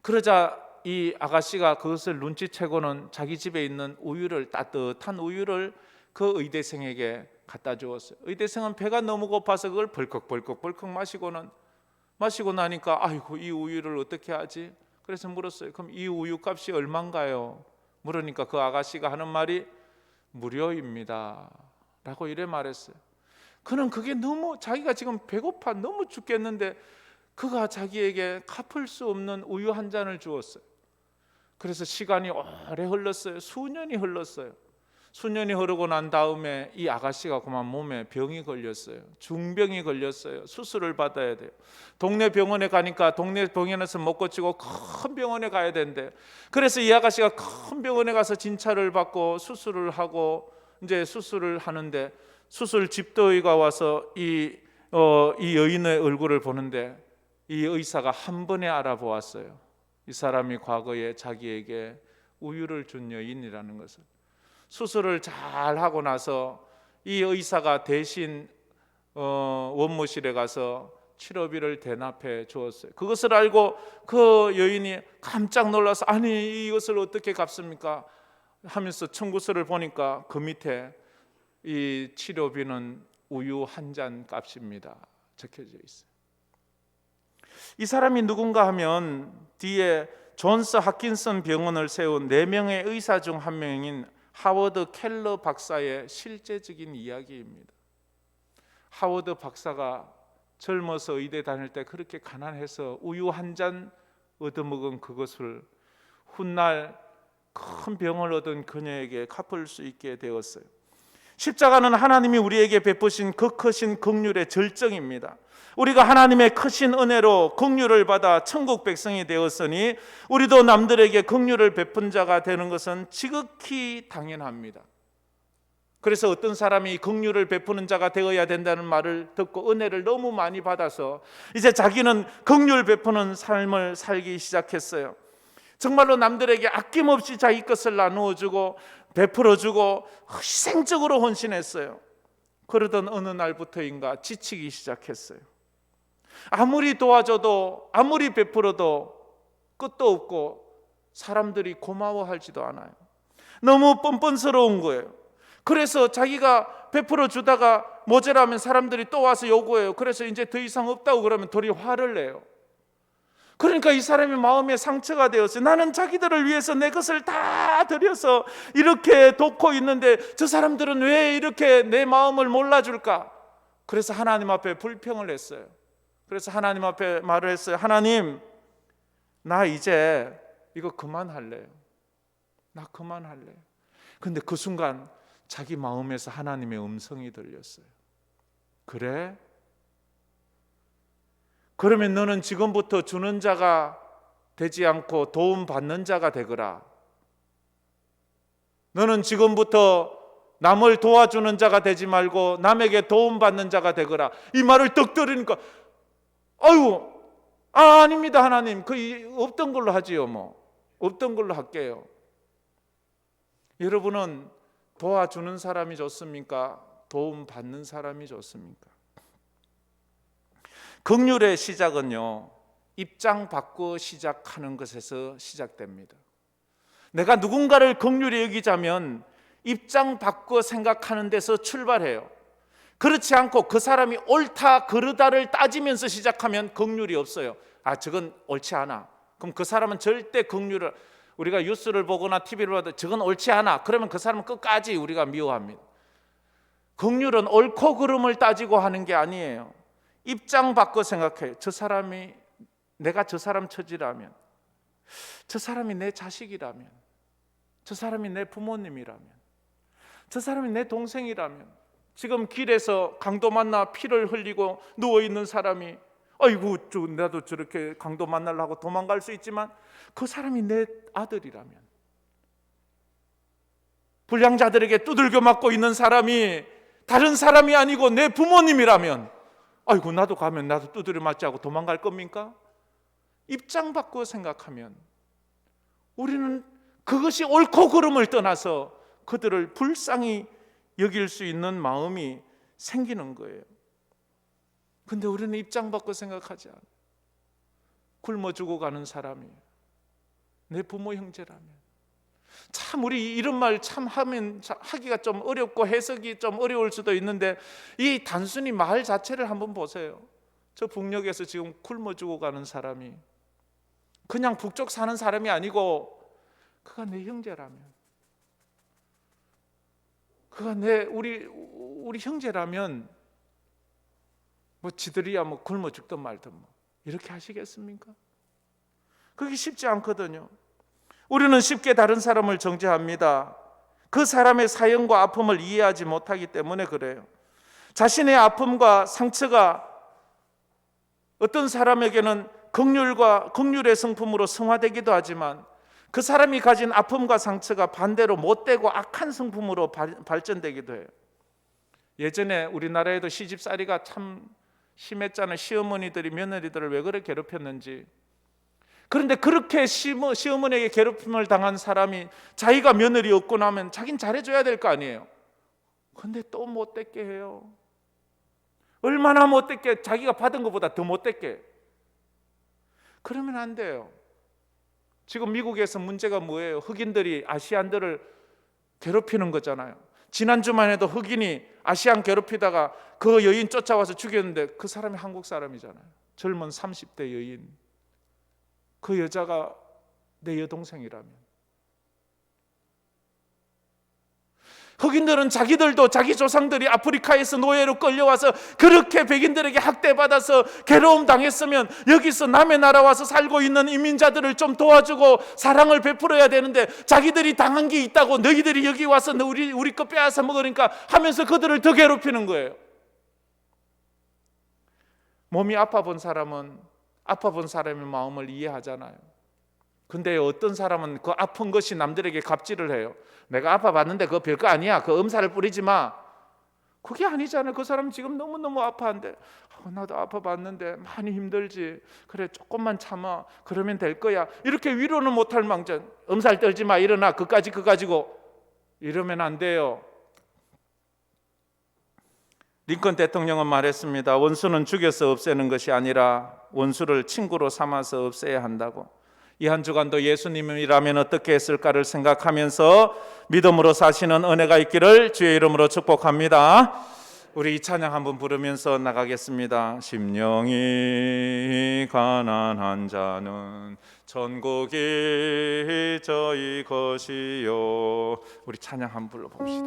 S1: 그러자 이 아가씨가 그것을 눈치채고는 자기 집에 있는 우유를, 따뜻한 우유를 그 의대생에게 갖다 주었어요. 의대생은 배가 너무 고파서 그걸 벌컥 마시고 나니까 아이고 이 우유를 어떻게 하지? 그래서 물었어요. 그럼 이 우유 값이 얼마인가요? 물으니까 그 아가씨가 하는 말이 무료입니다 라고 이래 말했어요. 그는 그게 너무, 자기가 지금 배고파 너무 죽겠는데 그가 자기에게 갚을 수 없는 우유 한 잔을 주었어요. 그래서 시간이 오래 흘렀어요. 수년이 흘렀어요. 수년이 흐르고 난 다음에 이 아가씨가 그만 몸에 병이 걸렸어요. 중병이 걸렸어요. 수술을 받아야 돼요. 동네 병원에 가니까 동네 병원에서 못 고치고 큰 병원에 가야 된대. 그래서 이 아가씨가 큰 병원에 가서 진찰을 받고 수술을 하고 이제 수술을 하는데, 수술 집도의가 와서 이 여인의 얼굴을 보는데 이 의사가 한 번에 알아보았어요. 이 사람이 과거에 자기에게 우유를 준 여인이라는 것을. 수술을 잘 하고 나서 이 의사가 대신 원무실에 가서 치료비를 대납해 주었어요. 그것을 알고 그 여인이 깜짝 놀라서 아니 이것을 어떻게 갚습니까? 하면서 청구서를 보니까 그 밑에 이 치료비는 우유 한 잔 값입니다 적혀져 있어요. 이 사람이 누군가 하면 뒤에 존스 핫킨슨 병원을 세운 4명의 의사 중 한 명인 하워드 켈러 박사의 실제적인 이야기입니다. 하워드 박사가 젊어서 의대 다닐 때 그렇게 가난해서 우유 한 잔 얻어먹은 그것을 훗날 큰 병을 얻은 그녀에게 갚을 수 있게 되었어요. 십자가는 하나님이 우리에게 베푸신 그 크신 긍휼의 절정입니다. 우리가 하나님의 크신 은혜로 긍휼을 받아 천국 백성이 되었으니 우리도 남들에게 긍휼을 베푼 자가 되는 것은 지극히 당연합니다. 그래서 어떤 사람이 긍휼을 베푸는 자가 되어야 된다는 말을 듣고 은혜를 너무 많이 받아서 이제 자기는 긍휼 베푸는 삶을 살기 시작했어요. 정말로 남들에게 아낌없이 자기 것을 나누어주고 베풀어주고 희생적으로 헌신했어요. 그러던 어느 날부터인가 지치기 시작했어요. 아무리 도와줘도 아무리 베풀어도 끝도 없고 사람들이 고마워하지도 않아요. 너무 뻔뻔스러운 거예요. 그래서 자기가 베풀어 주다가 모자라면 사람들이 또 와서 요구해요. 그래서 이제 더 이상 없다고 그러면 둘이 화를 내요. 그러니까 이 사람의 마음에 상처가 되었어요. 나는 자기들을 위해서 내 것을 다 드려서 이렇게 돕고 있는데 저 사람들은 왜 이렇게 내 마음을 몰라줄까? 그래서 하나님 앞에 불평을 했어요. 그래서 하나님 앞에 말을 했어요. 하나님, 나 이제 이거 그만할래요. 나 그만할래요. 근데 그 순간 자기 마음에서 하나님의 음성이 들렸어요. 그래? 그러면 너는 지금부터 주는 자가 되지 않고 도움 받는 자가 되거라. 너는 지금부터 남을 도와주는 자가 되지 말고 남에게 도움 받는 자가 되거라. 이 말을 떡 들으니까 아닙니다 하나님. 그 없던 걸로 하지요. 없던 걸로 할게요. 여러분은 도와주는 사람이 좋습니까? 도움 받는 사람이 좋습니까? 긍휼의 시작은요, 입장 바꿔 시작하는 것에서 시작됩니다. 내가 누군가를 긍휼히 여기자면 입장 바꿔 생각하는 데서 출발해요. 그렇지 않고 그 사람이 옳다 그르다를 따지면서 시작하면 긍휼이 없어요. 저건 옳지 않아. 그럼 그 사람은 절대 긍휼을, 우리가 뉴스를 보거나 TV를 봐도 저건 옳지 않아. 그러면 그 사람은 끝까지 우리가 미워합니다. 긍휼은 옳고 그름을 따지고 하는 게 아니에요. 입장 바꿔 생각해요. 내가 저 사람 처지라면, 저 사람이 내 자식이라면, 저 사람이 내 부모님이라면, 저 사람이 내 동생이라면, 지금 길에서 강도 만나 피를 흘리고 누워있는 사람이 나도 저렇게 강도 만나려고 도망갈 수 있지만 그 사람이 내 아들이라면, 불량자들에게 두들겨 맞고 있는 사람이 다른 사람이 아니고 내 부모님이라면 나도 가면 나도 두드려 맞지 하고 도망갈 겁니까? 입장 바꿔 생각하면 우리는 그것이 옳고 그름을 떠나서 그들을 불쌍히 여길 수 있는 마음이 생기는 거예요. 근데 우리는 입장 바꿔 생각하지 않아요. 굶어 죽어가는 사람이 내 부모 형제라면, 참 우리 이런 말 참 하기가 좀 어렵고 해석이 좀 어려울 수도 있는데 이 단순히 말 자체를 한번 보세요. 저 북녘에서 지금 굶어 죽어가는 사람이 그냥 북쪽 사는 사람이 아니고 그가 내 형제라면, 그가 우리 형제라면 지들이야 굶어 죽든 말든 이렇게 하시겠습니까? 그게 쉽지 않거든요. 우리는 쉽게 다른 사람을 정죄합니다. 그 사람의 사연과 아픔을 이해하지 못하기 때문에 그래요. 자신의 아픔과 상처가 어떤 사람에게는 긍휼의 성품으로 승화되기도 하지만 그 사람이 가진 아픔과 상처가 반대로 못되고 악한 성품으로 발전되기도 해요. 예전에 우리나라에도 시집살이가 참 심했잖아요. 시어머니들이 며느리들을 왜 그렇게 괴롭혔는지. 그런데 그렇게 시어머니에게 괴롭힘을 당한 사람이 자기가 며느리 얻고 나면 자긴 잘해줘야 될 거 아니에요. 근데 또 못되게 해요. 얼마나 못되게, 자기가 받은 것보다 더 못되게. 그러면 안 돼요. 지금 미국에서 문제가 뭐예요? 흑인들이 아시안들을 괴롭히는 거잖아요. 지난주만 해도 흑인이 아시안 괴롭히다가 그 여인 쫓아와서 죽였는데 그 사람이 한국 사람이잖아요. 젊은 30대 여인. 그 여자가 내 여동생이라면. 흑인들은 자기들도 자기 조상들이 아프리카에서 노예로 끌려와서 그렇게 백인들에게 학대받아서 괴로움 당했으면 여기서 남의 나라 와서 살고 있는 이민자들을 좀 도와주고 사랑을 베풀어야 되는데 자기들이 당한 게 있다고 너희들이 여기 와서 우리 거 빼앗아 먹으니까 하면서 그들을 더 괴롭히는 거예요. 몸이 아파본 사람은 아파본 사람의 마음을 이해하잖아요. 근데 어떤 사람은 그 아픈 것이 남들에게 갑질을 해요. 내가 아파봤는데 그거 별거 아니야. 그 엄살을 뿌리지 마. 그게 아니잖아요. 그 사람 지금 너무너무 아파한데 나도 아파봤는데 많이 힘들지. 그래 조금만 참아. 그러면 될 거야. 이렇게 위로는 못할 망정. 엄살 떨지 마. 일어나. 그까지 그거 가지고. 이러면 안 돼요. 링컨 대통령은 말했습니다. 원수는 죽여서 없애는 것이 아니라 원수를 친구로 삼아서 없애야 한다고. 이 한 주간도 예수님이라면 어떻게 했을까를 생각하면서 믿음으로 사시는 은혜가 있기를 주의 이름으로 축복합니다. 우리 이 찬양 한번 부르면서 나가겠습니다. 심령이 가난한 자는 천국이 저희 것이요. 우리 찬양 한번 불러봅시다.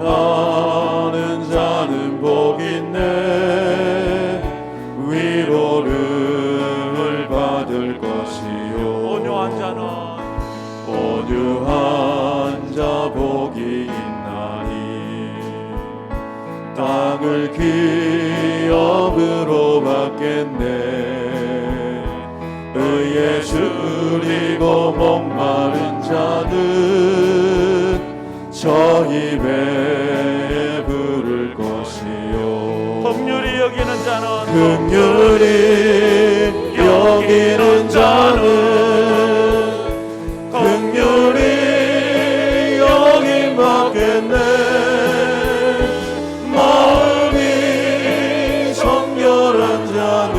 S2: 애통하는 자는 복 있네. 위로를 받을 것이요. 온유한 자 복이 있나니 땅을 기업으로 받겠네. 의에 줄이고 목마른 자는 저 입에 부를 것이요.
S1: 긍휼히 여기는 자는
S2: 긍휼히 여기는 자는 긍휼히 여김 받겠네. 마음이 정결한 자는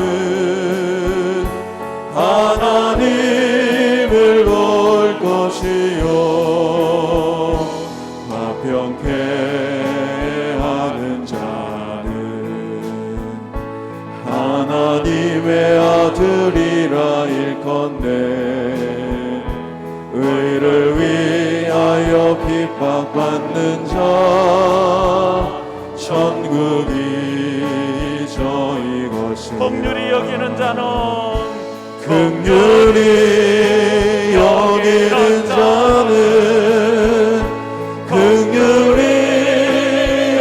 S2: 하나님을 볼 것이요. 화평케 하는 자는 하나님의 아들이라 일컫네. 의를 위하여 핍박받는 자 천국이 저희 것이라.
S1: 긍휼히 여기는 자는
S2: 긍휼히 여기는 자는 긍휼히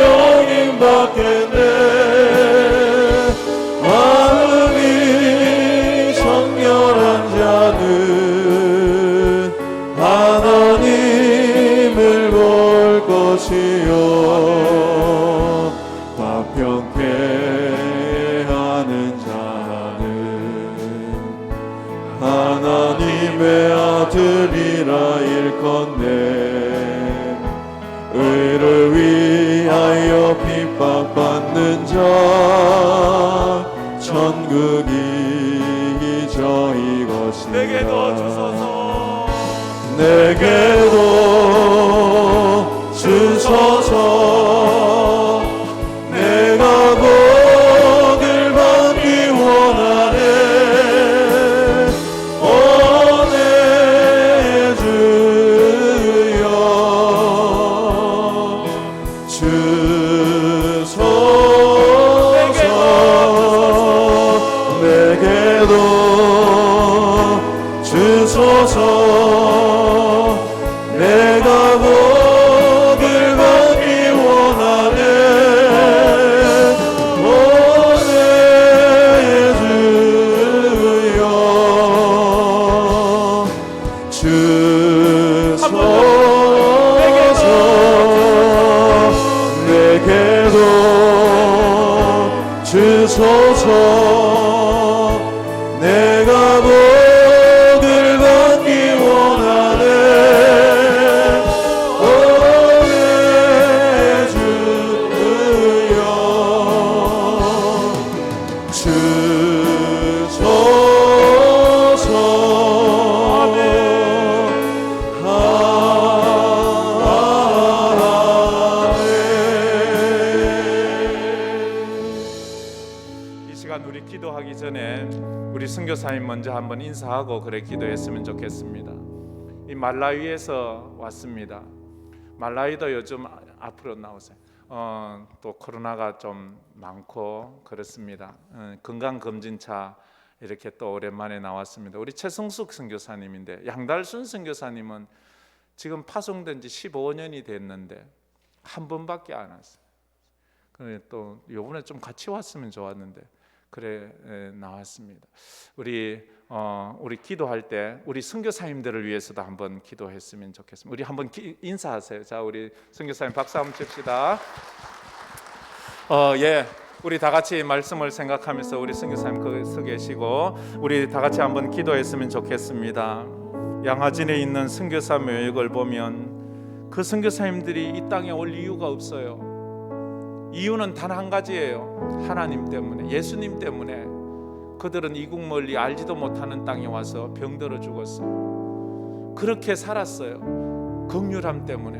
S2: 여김 받겠네. 마음이 정결한 자는 하나님을 볼 것이요. 화평케 하는 자는 하나님의 아들이라 일컫네. 의를 위하여 핍박받는 자 천국이 저희 것이라.
S1: 내게도 주소서.
S2: 내게도 주소서. 내가 복을 받기 원하네. 오 내 주여 주소서. 내게도 주소서. 내가 복을 받기 원하네. 오 내 주여 주소서. 내게도 주소서. 내가 복을 받기 원하네. 오 내 주여 주소서.
S1: 이 시간 우리 기도하기 전에 우리 선교사님 먼저 한번 인사하고 그래 기도했으면 좋겠습니다. 이 말라위에서 왔습니다. 말라위도 요즘 앞으로 나오세요. 또 코로나가 좀 많고 그렇습니다. 건강검진차 이렇게 또 오랜만에 나왔습니다. 우리 최성숙 선교사님인데, 양달순 선교사님은 지금 파송된 지 15년이 됐는데 한 번밖에 안 왔어요. 그래 또 요번에 좀 같이 왔으면 좋았는데 그래 나왔습니다. 우리 기도할 때 우리 선교사님들을 위해서도 한번 기도했으면 좋겠습니다. 우리 한번 인사하세요. 자, 우리 선교사님 박수 한번 칩시다. 예. 우리 다 같이 말씀을 생각하면서 우리 선교사님 거기서 계시고 우리 다 같이 한번 기도했으면 좋겠습니다. 양화진에 있는 선교사 묘역을 보면 그 선교사님들이 이 땅에 올 이유가 없어요. 이유는 단 한 가지예요. 하나님 때문에, 예수님 때문에. 그들은 이국 멀리 알지도 못하는 땅에 와서 병들어 죽었어요. 그렇게 살았어요. 긍휼함 때문에.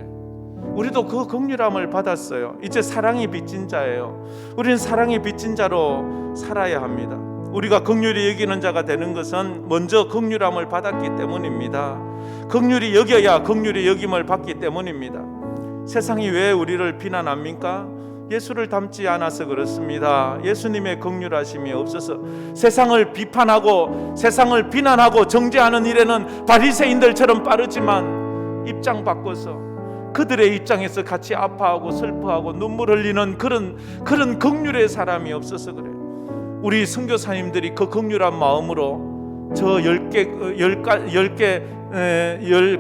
S1: 우리도 그 긍휼함을 받았어요. 이제 사랑이 빚진 자예요. 우리는 사랑이 빚진 자로 살아야 합니다. 우리가 긍휼히 여기는 자가 되는 것은 먼저 긍휼함을 받았기 때문입니다. 긍휼히 여겨야 긍휼히 여김을 받기 때문입니다. 세상이 왜 우리를 비난합니까? 예수를 닮지 않아서 그렇습니다. 예수님의 긍휼하심이 없어서 세상을 비판하고 세상을 비난하고 정죄하는 일에는 바리새인들처럼 빠르지만 입장 바꿔서 그들의 입장에서 같이 아파하고 슬퍼하고 눈물 흘리는 그런 긍휼의 사람이 없어서 그래. 우리 선교사님들이 그 긍휼한 마음으로 저 10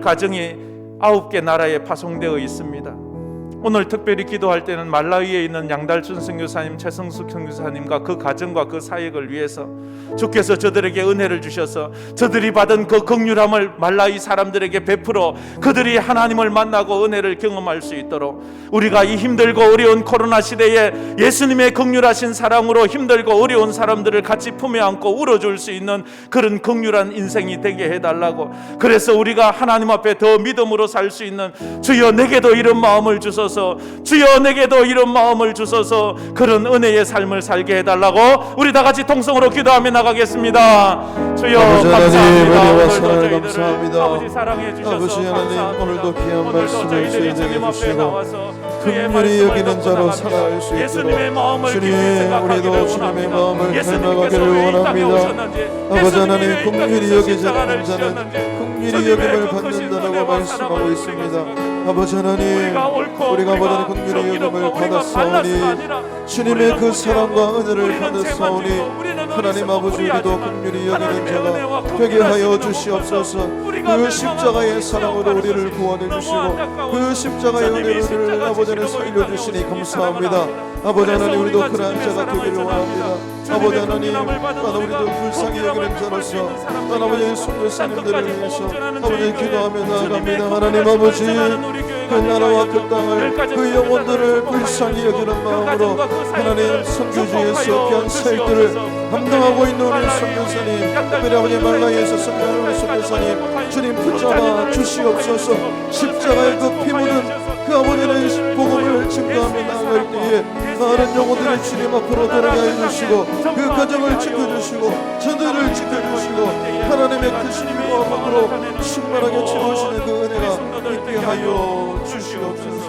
S1: 가정이 9개 나라에 파송되어 있습니다. 오늘 특별히 기도할 때는 말라위에 있는 양달순 선교사님, 최성숙 선교사님과 그 가정과 그 사역을 위해서 주께서 저들에게 은혜를 주셔서 저들이 받은 그 긍휼함을 말라위 사람들에게 베풀어 그들이 하나님을 만나고 은혜를 경험할 수 있도록 우리가 이 힘들고 어려운 코로나 시대에 예수님의 긍휼하신 사랑으로 힘들고 어려운 사람들을 같이 품에 안고 울어줄 수 있는 그런 긍휼한 인생이 되게 해달라고. 그래서 우리가 하나님 앞에 더 믿음으로 살 수 있는, 주여 내게도 이런 마음을 주소서, 주여 내게도 이런 마음을 주소서, 그런 은혜의 삶을 살게 해달라고 우리 다 같이 통성으로 기도하며 나가겠습니다. 주여 감사합니다. 오늘도
S2: 감사합니다.
S1: 아버지 사랑해 주셔서
S2: 아버지 하나님,
S1: 감사합니다.
S2: 오늘도 귀한
S1: 오늘도
S2: 말씀을
S1: 저희들이
S2: 저희에게
S1: 주님 앞에
S2: 주시고
S1: 나와서 그의
S2: 긍휼히
S1: 말씀을
S2: 여기는 자로
S1: 묵상하며
S2: 살아갈 수
S1: 예수님의
S2: 있도록
S1: 마음을 깊이
S2: 주님,
S1: 생각하기를
S2: 우리도 주님의
S1: 원합니다.
S2: 마음을
S1: 예수님께서
S2: 닮아가기를
S1: 왜 이 땅에
S2: 원합니다.
S1: 오셨는지,
S2: 아버지 하나님,
S1: 예수님이 왜 이
S2: 긍휼히
S1: 땅에서
S2: 여기지
S1: 십자가를
S2: 않는 자는
S1: 지셨는지,
S2: 긍휼히
S1: 주님의
S2: 여김을
S1: 그 크신
S2: 받는다라고
S1: 은혜와
S2: 말씀하고
S1: 사랑을
S2: 있습니다.
S1: 우리에게
S2: 아버지 하나님,
S1: 우리가 옳고
S2: 우리가 받은 긍휼히 여김을 받았사오니 주님의 그 사랑과 은혜를 받았사오니 하나님 아버지, 우리도 긍휼히 여기는 자가 되게 하여 주시옵소서. 그 십자가의 사랑으로 우리를 구원해 주시고 그 십자가의 은혜를 아버지 하나님 살려주시니 감사합니다. 아버지 하나님, 우리도 그러한 자가 되기를 원합니다. 아버지 하나님, 우리도 불쌍히 여기는 자로서 아버지 선교사님들을 위해서 아버지 기도하며 나아갑니다. 하나님 아버지, 그 나라와 그 땅을 그 영혼들을 불쌍히 여기는 마음으로 하나님 선교지에서 귀한 사역들을 감당하고 있는 우리 선교사님, 특별히 아버지 말라위에서 선교하는 우리 선교사님 주님 붙잡아 주시옵소서. 십자가의 그 피 묻은 그 아버지의 복음을 증거하며 나아갈 때에 많은 영혼들이 주님 앞으로 돌아가 해주시고 그 가정을 지켜주시고 저들을 지켜주시고 하나님의 크신 마음으로 충만하게 채우시는 그 은혜가 있게 하여 주시옵소서.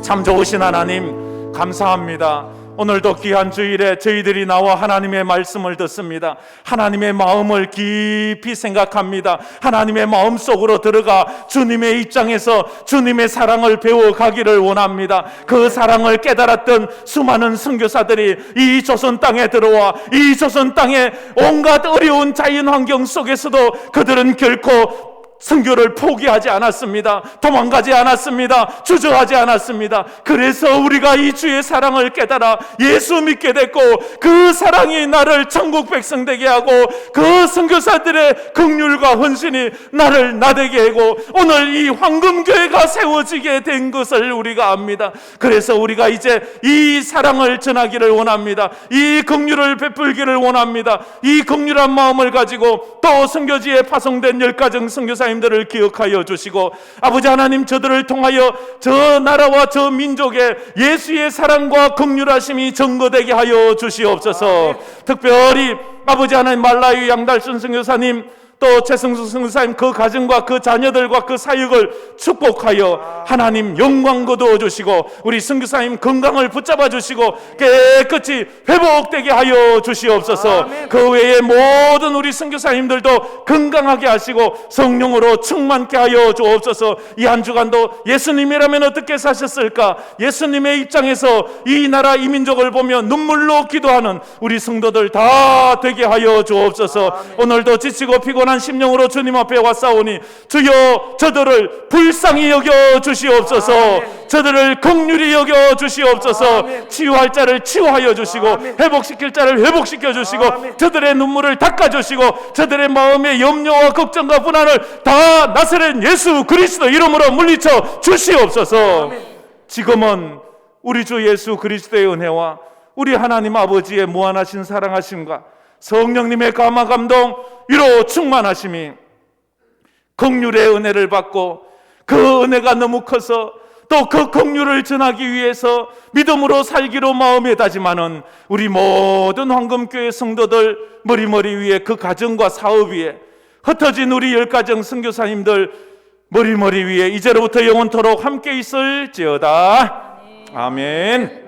S1: 참 좋으신 하나님 감사합니다. 오늘도 귀한 주일에 저희들이 나와 하나님의 말씀을 듣습니다. 하나님의 마음을 깊이 생각합니다. 하나님의 마음속으로 들어가 주님의 입장에서 주님의 사랑을 배워가기를 원합니다. 그 사랑을 깨달았던 수많은 선교사들이 이 조선 땅에 들어와 이 조선 땅에 온갖 어려운 자연 환경 속에서도 그들은 결코 선교를 포기하지 않았습니다. 도망가지 않았습니다. 주저하지 않았습니다. 그래서 우리가 이 주의 사랑을 깨달아 예수 믿게 됐고 그 사랑이 나를 천국 백성 되게 하고 그 선교사들의 긍휼과 헌신이 나를 나되게 하고 오늘 이 황금교회가 세워지게 된 것을 우리가 압니다. 그래서 우리가 이제 이 사랑을 전하기를 원합니다. 이 긍휼을 베풀기를 원합니다. 이 긍휼한 마음을 가지고 또 선교지에 파송된 10가정 선교사 들을 기억하여 주시고 아버지 하나님 저들을 통하여 저 나라와 저 민족의 예수의 사랑과 긍휼하심이 증거되게 하여 주시옵소서. 특별히 아버지 하나님 말라위 양달순 선교사님 또 최승수 선교사님 그 가정과 그 자녀들과 그 사역을 축복하여 하나님 영광 거두어 주시고 우리 선교사님 건강을 붙잡아 주시고 깨끗이 회복되게 하여 주시옵소서. 그 외에 모든 우리 선교사님들도 건강하게 하시고 성령으로 충만케 하여 주옵소서. 이 한 주간도 예수님이라면 어떻게 사셨을까? 예수님의 입장에서 이 나라 이 민족을 보며 눈물로 기도하는 우리 성도들 다 되게 하여 주옵소서. 오늘도 지치고 피곤한 심령으로 주님 앞에 왔사오니 주여 저들을 불쌍히 여겨 주시옵소서. 저들을 긍휼히 여겨 주시옵소서. 치유할 자를 치유하여 주시고 회복시킬 자를 회복시켜 주시고 저들의 눈물을 닦아 주시고 저들의 마음의 염려와 걱정과 불안을 다 나사렛 예수 그리스도 이름으로 물리쳐 주시옵소서. 지금은 우리 주 예수 그리스도의 은혜와 우리 하나님 아버지의 무한하신 사랑하심과 성령님의 감화 감동 위로 충만하심이 긍휼의 은혜를 받고 그 은혜가 너무 커서 또 그 긍휼을 전하기 위해서 믿음으로 살기로 마음에 다짐하는 우리 모든 황금교회 성도들 머리 위에 그 가정과 사업 위에 흩어진 우리 10가정 선교사님들 머리 위에 이제로부터 영원토록 함께 있을지어다. 아멘.